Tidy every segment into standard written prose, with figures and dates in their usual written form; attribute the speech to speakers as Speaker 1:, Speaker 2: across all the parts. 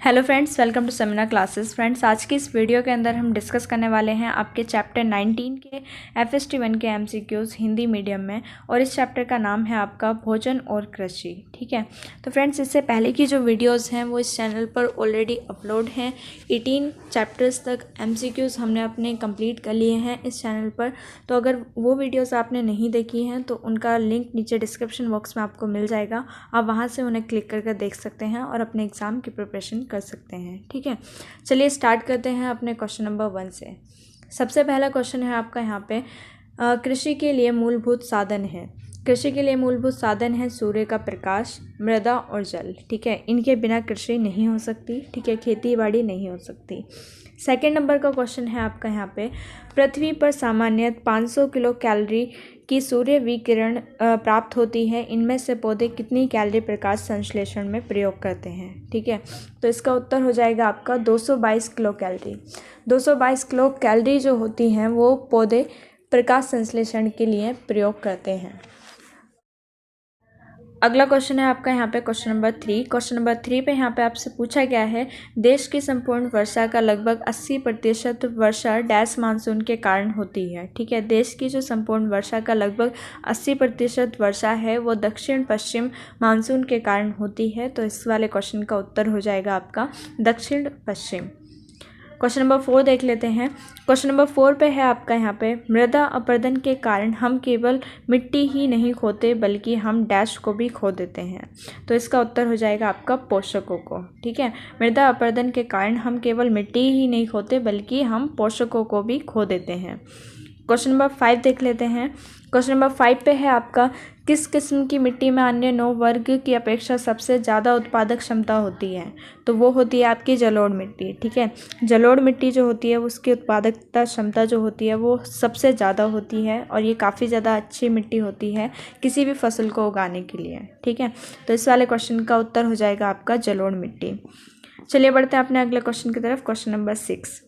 Speaker 1: Hello friends, welcome to seminar classes. Friends, आज की इस वीडियो के अंदर हम डिस्कस करने वाले हैं आपके चैप्टर 19 के FST 1 के MCQs हिंदी मीडियम में, और इस चैप्टर का नाम है आपका भोजन और कृषि। ठीक है, तो फ्रेंड्स इससे पहले की जो वीडियोस हैं वो इस चैनल पर ऑलरेडी अपलोड हैं। 18 चैप्टर्स तक MCQs हमने अपने कंप्लीट कर लिए हैं इस चैनल पर। तो अगर वो वीडियोज़ आपने नहीं देखी हैं तो उनका लिंक नीचे डिस्क्रिप्शन बॉक्स में आपको मिल जाएगा। आप वहाँ से उन्हें क्लिक करके देख सकते हैं और अपने एग्ज़ाम की प्रिपरेशन कर सकते हैं। ठीक है, चलिए स्टार्ट करते हैं अपने क्वेश्चन नंबर 1 से। सबसे पहला क्वेश्चन है आपका यहाँ पे, कृषि के लिए मूलभूत साधन है। कृषि के लिए मूलभूत साधन है सूर्य का प्रकाश, मृदा और जल। ठीक है, इनके बिना कृषि नहीं हो सकती। ठीक है, खेती बाड़ी नहीं हो सकती। सेकेंड नंबर का क्वेश्चन है आपका यहाँ पे, पृथ्वी पर सामान्यतः 500 किलो कैलोरी की सूर्य विकिरण प्राप्त होती है। इनमें से पौधे कितनी कैलोरी प्रकाश संश्लेषण में प्रयोग करते हैं। ठीक है, तो इसका उत्तर हो जाएगा आपका 222 किलो कैलोरी। 222 किलो कैलोरी जो होती हैं वो पौधे प्रकाश संश्लेषण के लिए प्रयोग करते हैं। अगला क्वेश्चन है आपका यहाँ पे क्वेश्चन नंबर 3। क्वेश्चन नंबर 3 पे यहाँ पे आपसे पूछा गया है, देश की संपूर्ण वर्षा का लगभग 80% वर्षा डैश मानसून के कारण होती है। ठीक है, देश की जो संपूर्ण वर्षा का लगभग 80% वर्षा है वो दक्षिण पश्चिम मानसून के कारण होती है। तो इस वाले क्वेश्चन का उत्तर हो जाएगा आपका दक्षिण पश्चिम। क्वेश्चन नंबर 4 देख लेते हैं। क्वेश्चन नंबर 4 पे है आपका यहाँ पे, मृदा अपरदन के कारण हम केवल मिट्टी ही नहीं खोते बल्कि हम डैश को भी खो देते हैं। तो इसका उत्तर हो जाएगा आपका पोषकों को। ठीक है, मृदा अपरदन के कारण हम केवल मिट्टी ही नहीं खोते बल्कि हम पोषकों को भी खो देते हैं। क्वेश्चन नंबर 5 देख लेते हैं। क्वेश्चन नंबर 5 पे है आपका, किस किस्म की मिट्टी में अन्य 9 वर्ग की अपेक्षा सबसे ज़्यादा उत्पादक क्षमता होती है। तो वो होती है आपकी जलोढ़ मिट्टी। ठीक है, जलोढ़ मिट्टी जो होती है उसकी उत्पादकता क्षमता जो होती है वो सबसे ज़्यादा होती है, और ये काफ़ी ज़्यादा अच्छी मिट्टी होती है किसी भी फसल को उगाने के लिए। ठीक है, तो इस वाले क्वेश्चन का उत्तर हो जाएगा आपका जलोढ़ मिट्टी। चलिए बढ़ते हैं अपने अगले क्वेश्चन की तरफ। Question number 6।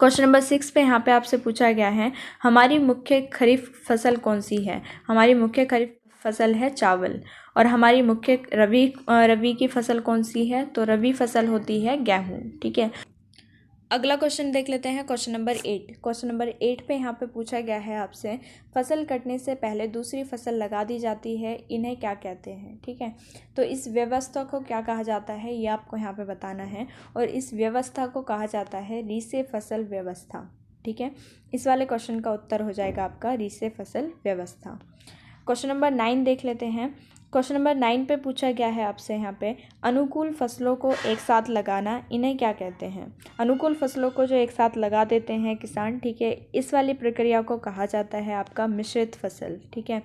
Speaker 1: क्वेश्चन नंबर 6 पे यहाँ पे आपसे पूछा गया है, हमारी मुख्य खरीफ फसल कौन सी है। हमारी मुख्य खरीफ फसल है चावल। और हमारी मुख्य रबी की फसल कौन सी है। तो रबी फसल होती है गेहूँ। ठीक है, अगला क्वेश्चन देख लेते हैं। Question number 8। क्वेश्चन नंबर 8 पे यहाँ पे पूछा गया है आपसे, फसल कटने से पहले दूसरी फसल लगा दी जाती है, इन्हें क्या कहते हैं। ठीक है, तो इस व्यवस्था को क्या कहा जाता है ये आपको यहाँ पे बताना है, और इस व्यवस्था को कहा जाता है रीसे फसल व्यवस्था। ठीक है, इस वाले क्वेश्चन का उत्तर हो जाएगा आपका रीसे फसल व्यवस्था। क्वेश्चन नंबर 9 देख लेते हैं। क्वेश्चन नंबर 9 पे पूछा गया है आपसे यहाँ पे, अनुकूल फसलों को एक साथ लगाना, इन्हें क्या कहते हैं। अनुकूल फसलों को जो एक साथ लगा देते हैं किसान, ठीक है, इस वाली प्रक्रिया को कहा जाता है आपका मिश्रित फसल। ठीक है,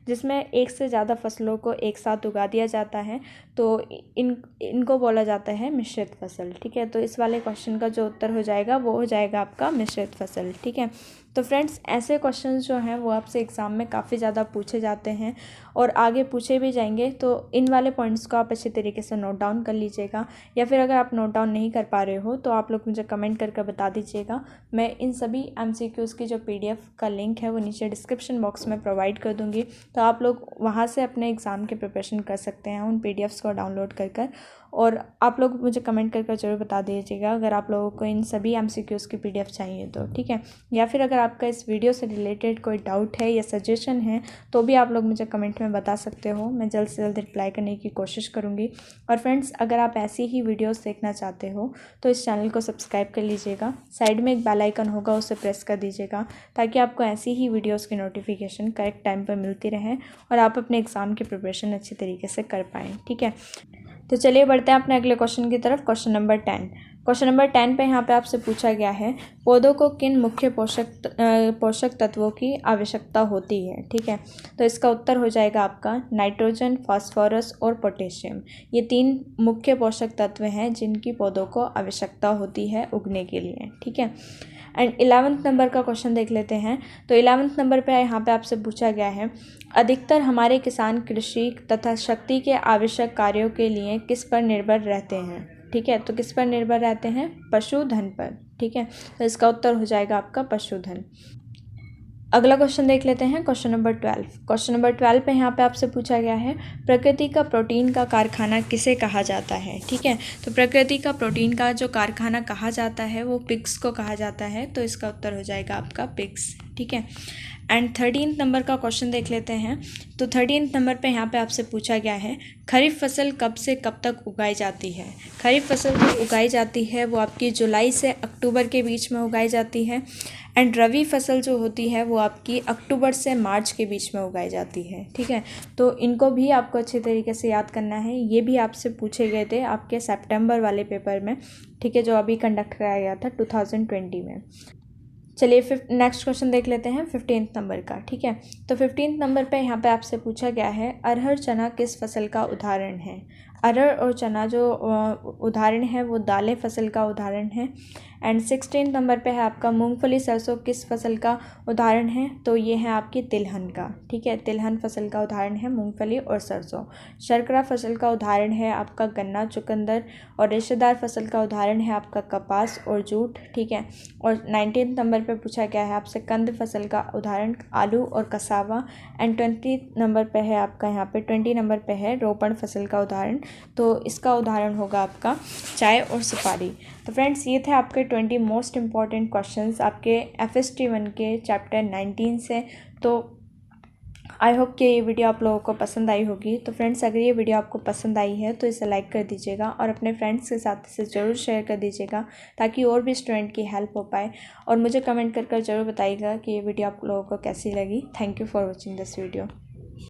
Speaker 1: जिसमें एक से ज़्यादा फसलों को एक साथ उगा दिया जाता है, तो इनको बोला जाता है मिश्रित फसल। ठीक है, तो इस वाले क्वेश्चन का जो उत्तर हो जाएगा वो हो जाएगा आपका मिश्रित फसल। ठीक है, तो फ्रेंड्स ऐसे क्वेश्चंस जो हैं वो आपसे एग्ज़ाम में काफ़ी ज़्यादा पूछे जाते हैं और आगे पूछे भी जाएंगे। तो इन वाले पॉइंट्स को आप अच्छे तरीके से नोट डाउन कर लीजिएगा, या फिर अगर आप नोट डाउन नहीं कर पा रहे हो तो आप लोग मुझे कमेंट करके बता दीजिएगा। मैं इन सभी MCQs की जो PDF का लिंक है वो नीचे डिस्क्रिप्शन बॉक्स में प्रोवाइड कर दूँगी, तो आप लोग वहाँ से अपने एग्ज़ाम की प्रिपरेशन कर सकते हैं उन PDFs को डाउनलोड कर। और आप लोग मुझे कमेंट करके ज़रूर बता दीजिएगा अगर आप लोगों को इन सभी MCQs की PDF चाहिए तो। ठीक है, या फिर अगर आपका इस वीडियो से रिलेटेड कोई डाउट है या सजेशन है तो भी आप लोग मुझे कमेंट में बता सकते हो। मैं जल्द से जल्द रिप्लाई करने की कोशिश करूँगी। और फ्रेंड्स, अगर आप ऐसी ही वीडियोस देखना चाहते हो तो इस चैनल को सब्सक्राइब कर लीजिएगा। साइड में एक बेल आइकन होगा, उसे प्रेस कर दीजिएगा ताकि आपको ऐसी ही वीडियोज़ की नोटिफिकेशन करेक्ट टाइम पर मिलती रहे और आप अपने एग्ज़ाम की प्रिपरेशन अच्छी तरीके से कर पाएँ। ठीक है, तो चलिए बढ़ते हैं अपने अगले क्वेश्चन की तरफ। Question number 10। क्वेश्चन नंबर 10 पे यहाँ पे आपसे पूछा गया है, पौधों को किन मुख्य पोषक तत्वों की आवश्यकता होती है। ठीक है, तो इसका उत्तर हो जाएगा आपका नाइट्रोजन, फास्फोरस और पोटेशियम। ये 3 मुख्य पोषक तत्व हैं जिनकी पौधों को आवश्यकता होती है उगने के लिए। ठीक है, एंड 11th नंबर का क्वेश्चन देख लेते हैं। तो 11th नंबर पे यहाँ पे आपसे पूछा गया है, अधिकतर हमारे किसान कृषि तथा शक्ति के आवश्यक कार्यों के लिए किस पर निर्भर रहते हैं। ठीक है, तो किस पर निर्भर रहते हैं, पशुधन पर। ठीक है, तो इसका उत्तर हो जाएगा आपका पशुधन। अगला क्वेश्चन देख लेते हैं, क्वेश्चन नंबर 12। क्वेश्चन नंबर 12 पे यहाँ पे आपसे पूछा गया है प्रकृति का प्रोटीन का कारखाना किसे कहा जाता है। ठीक है, तो प्रकृति का प्रोटीन का जो कारखाना कहा जाता है वो पिग्स को कहा जाता है, तो इसका उत्तर हो जाएगा आपका पिग्स। ठीक है, एंड 13 नंबर का क्वेश्चन देख लेते हैं। तो 13 नंबर पे यहाँ पे आपसे पूछा गया है खरीफ फसल कब से कब तक उगाई जाती है। खरीफ फसल जो उगाई जाती है वो आपकी जुलाई से अक्टूबर के बीच में उगाई जाती है, एंड रबी फसल जो होती है वो आपकी अक्टूबर से मार्च के बीच में उगाई जाती है। ठीक है, तो इनको भी आपको अच्छे तरीके से याद करना है, ये भी आपसे पूछे गए थे आपके सितंबर वाले पेपर में। ठीक है, जो अभी कंडक्ट कराया गया था 2020 में। चलिए नेक्स्ट क्वेश्चन देख लेते हैं 15 नंबर का। ठीक है, तो 15 नंबर पे यहाँ पे आपसे पूछा गया है अरहर चना किस फसल का उदाहरण है। अरहर और चना जो उदाहरण है वो दालें फसल का उदाहरण है। एंड 16 नंबर पे है आपका मूंगफली सरसों किस फसल का उदाहरण है, तो ये है आपकी तिलहन का। ठीक है, तिलहन फसल का उदाहरण है मूंगफली और सरसों। शर्करा फसल का उदाहरण है आपका गन्ना चुकंदर, और रेशेदार फसल का उदाहरण है आपका कपास और जूट। ठीक है, और 19 नंबर पे पूछा गया है आपसे कंद फसल का उदाहरण आलू और कसावा। एंड 20 नंबर पे है आपका यहाँ पे 20 नंबर पे है रोपण फसल का उदाहरण, तो इसका उदाहरण होगा आपका चाय और सुपारी। तो फ्रेंड्स ये थे आपके 20 मोस्ट इम्पॉर्टेंट क्वेश्चंस आपके FST1 के चैप्टर 19 से। तो आई होप कि ये वीडियो आप लोगों को पसंद आई होगी। तो फ्रेंड्स अगर ये वीडियो आपको पसंद आई है तो इसे लाइक कर दीजिएगा और अपने फ्रेंड्स के साथ इसे ज़रूर शेयर कर दीजिएगा ताकि और भी स्टूडेंट की हेल्प हो पाए। और मुझे कमेंट कर ज़रूर बताइएगा कि ये वीडियो आप लोगों को कैसी लगी। Thank you for watching this video.